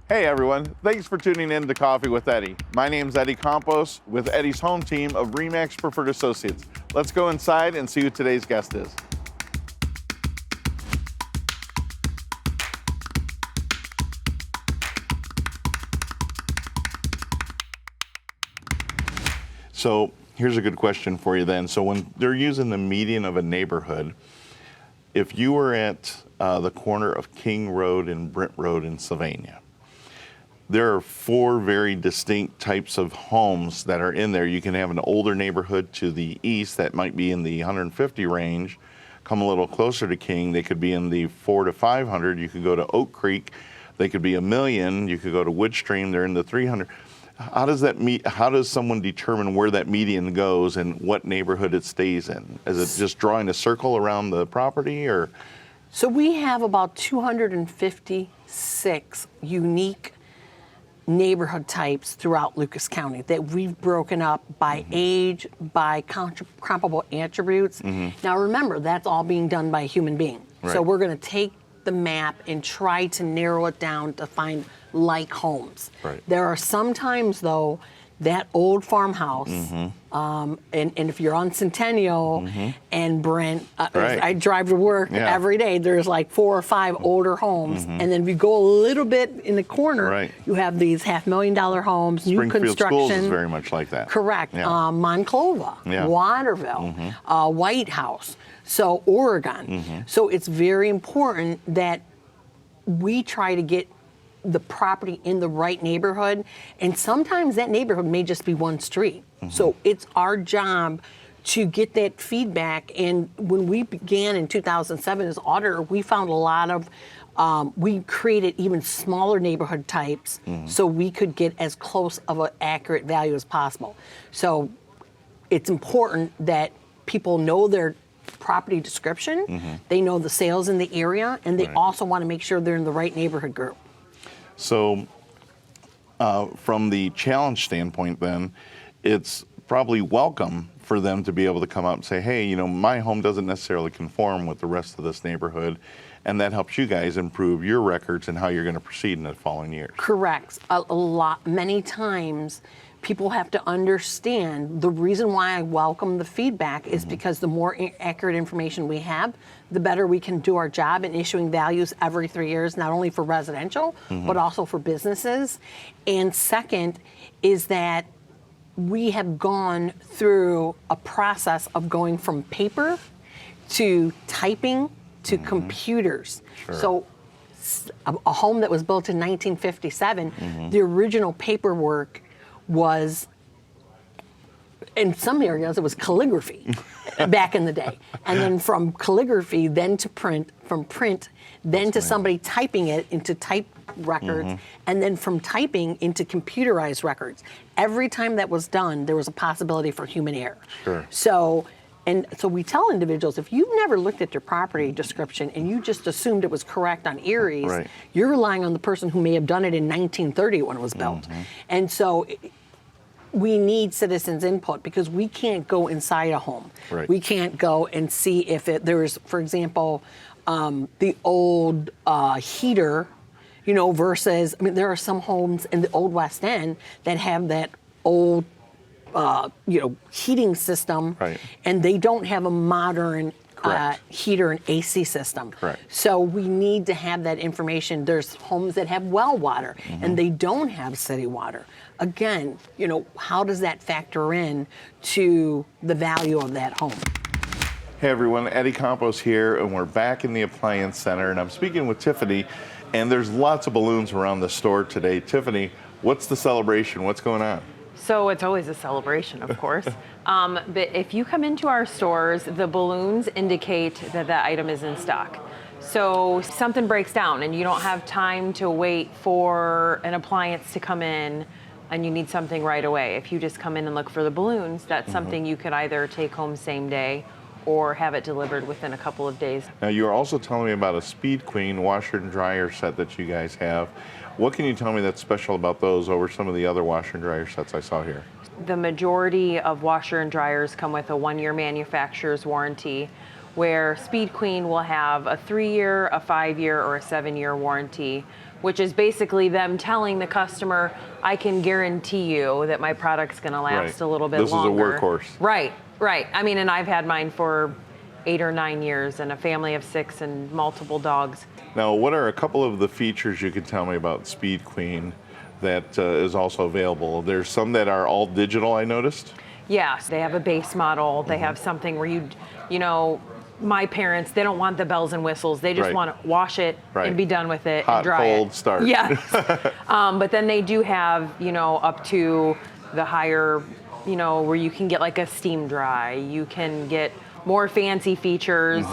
Hey everyone, thanks for tuning in to Coffee with Eddie. My name's Eddie Campos with Eddie's home team of RE/MAX Preferred Associates. Let's go inside and see who today's guest is. So here's a good question for you then. So when they're using the median of a neighborhood, if you were at the corner of King Road and Brent Road in Sylvania, there are four very distinct types of homes that are in there. You can have an older neighborhood to the east that might be in the 150 range. Come a little closer to King, they could be in the 400 to 500. You could go to Oak Creek, they could be $1 million. You could go to Woodstream, they're in the 300. How does someone determine where that median goes and what neighborhood it stays in? Is it just drawing a circle around the property, or? So we have about 256 unique neighborhood types throughout Lucas County that we've broken up by age, by comparable attributes. Now remember, that's all being done by a human being. Right. So we're going to take the map and try to narrow it down to find like homes. Right. There are sometimes, though, that old farmhouse, and if you're on Centennial and Brent, Right. I drive to work every day, there's like 4 or 5 older homes. And then if you go a little bit in the corner, Right. you have these $500,000 homes, new Springfield construction. Schools is very much like that. Correct. Yeah. Monclova, Yeah. Waterville, White House, so Oregon. So it's very important that we try to get the property in the right neighborhood, and sometimes that neighborhood may just be one street. So it's our job to get that feedback. And when we began in 2007 as auditor, we found a lot of we created even smaller neighborhood types so we could get as close of an accurate value as possible. So it's important that people know their property description, they know the sales in the area, and they Right. also want to make sure they're in the right neighborhood group. So from the challenge standpoint then, it's probably welcome for them to be able to come out and say, hey, you know, my home doesn't necessarily conform with the rest of this neighborhood, and that helps you guys improve your records and how you're going to proceed in the following years. Correct. Many times, people have to understand the reason why I welcome the feedback is because the more accurate information we have, the better we can do our job in issuing values every 3 years, not only for residential, but also for businesses. And second is that we have gone through a process of going from paper to typing to computers. Sure. So a home that was built in 1957, the original paperwork was, in some areas, it was calligraphy back in the day. And then from calligraphy, then to print, from print, then to somebody typing it into type records, and then from typing into computerized records. Every time that was done, there was a possibility for human error. Sure. So we tell individuals, if you've never looked at your property description and you just assumed it was correct on Erie's, Right. you're relying on the person who may have done it in 1930 when it was built. And so we need citizens' input because we can't go inside a home. Right. We can't go and see if there's, for example, the old heater, you know, versus, I mean, there are some homes in the old West End that have that old heating system, Right. and they don't have a modern Correct. heater and AC system. Correct. So we need to have that information. There's homes that have well water and they don't have city water. Again, you know, how does that factor in to the value of that home? Hey everyone, Eddie Campos here, and we're back in the Appliance Center, and I'm speaking with Tiffany, and there's lots of balloons around the store today. Tiffany, what's the celebration? What's going on? So it's always a celebration, of course. But if you come into our stores, the balloons indicate that that item is in stock. So if something breaks down and you don't have time to wait for an appliance to come in and you need something right away, if you just come in and look for the balloons, that's something you could either take home same day or have it delivered within a couple of days. Now, you were also telling me about a Speed Queen washer and dryer set that you guys have. What can you tell me that's special about those over some of the other washer and dryer sets I saw here? The majority of washer and dryers come with a 1-year manufacturer's warranty, where Speed Queen will have a 3-year, a 5-year, or a 7-year warranty, which is basically them telling the customer, I can guarantee you that my product's going to last Right. a little bit This is a longer. workhorse. Right, right. I mean, and I've had mine for 8 or 9 years, and a family of 6 and multiple dogs. Now, what are a couple of the features you can tell me about Speed Queen that is also available? There's some that are all digital, I noticed. Yes, they have a base model. They have something where you know, my parents, they don't want the bells and whistles. They just Right. want to wash it Right. and be done with it Hot, and dry cold, it. start. Yes. But then they do have, you know, up to the higher, you know, where you can get like a steam dry. You can get more fancy features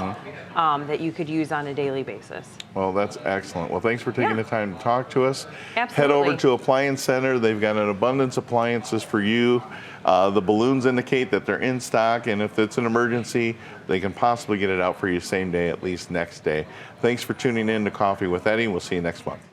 that you could use on a daily basis. Well, that's excellent. Well, thanks for taking Yeah. the time to talk to us. Absolutely. Head over to Appliance Center. They've got an abundance of appliances for you. The balloons indicate that they're in stock, and if it's an emergency, they can possibly get it out for you same day, at least next day. Thanks for tuning in to Coffee with Eddie. We'll see you next month.